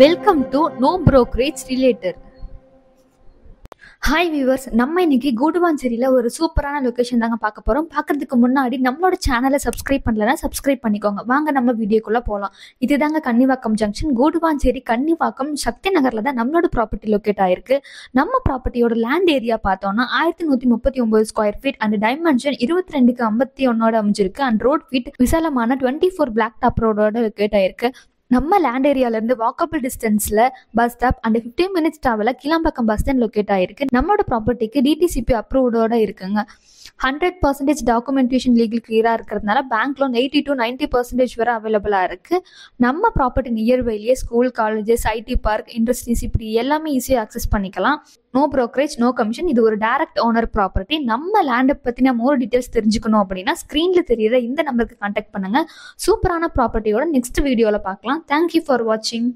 Welcome to know brokerage related. Hi viewers, நம்ம இன்னைக்கு கூடுவாஞ்சேரியில ஒரு சூப்பரான லொகேஷன் தாங்க பார்க்க போறோம். பார்க்கறதுக்கு முன்னாடி நம்மளோட சேனலை சப்ஸ்கிரைப் பண்ணலன்னா சப்ஸ்கிரைப் பண்ணிக்கோங்க. வாங்க நம்ம வீடியோக்குள்ள போகலாம். இதுதாங்க கன்னிவாக்கம் ஜங்ஷன். கூடுவாஞ்சேரி கன்னிவாக்கம் சக்தி நகர்ல தான் நம்மளோட ப்ராப்பர்ட்டி லொக்கேட் ஆயிருக்கு. நம்ம ப்ராப்பர்ட்டியோட லேண்ட் ஏரியா பார்த்தோம்னா 1139 ஸ்கொயர் ஃபீட் அண்ட் டைமென்ஷன் 22:51 அமைஞ்சிருக்கு. அண்ட் ரோட் ஃபீட் விசாலமான 24 பிளாக் டாப் ரோடோட லொக்கேட் ஆயிருக்கு. நம்ம லேண்ட் ஏரியால இருந்து வாக்கபிள் டிஸ்டன்ஸ்ல bus stop and 15 minutes travel Kilambakkam bus stand locate ஆயிருக்கு. நம்மளோட ப்ராப்பர்ட்டிக்கு டிடிசிபி அப்ரூவ்டோட இருக்குங்க. 100% டாக்குமெண்டேஷன் லீகல் கிளியரா இருக்கிறதுனால பேங்க் லோன் 80 to 90% வரை அவைலபிளா இருக்கு. நம்ம ப்ராப்பர்ட்டி நியர்பைலேயே school, colleges, IT park, industries இப்படி எல்லாமே ஈஸியாக ஆக்சஸ் பண்ணிக்கலாம். No brokerage, no commission. இது ஒரு டைரக்ட் ஓனர் ப்ராப்பர்ட்டி. நம்ம லேண்டை பத்தின மோர் டீடைல்ஸ் தெரிஞ்சுக்கணும் அப்படின்னா ஸ்கிரீன்ல தெரியுற இந்த நம்பருக்கு கான்டாக்ட் பண்ணுங்க. சூப்பரான ப்ராப்பர்ட்டியோட நெக்ஸ்ட் வீடியோல பார்க்கலாம். தேங்க்யூ ஃபார் வாட்சிங்.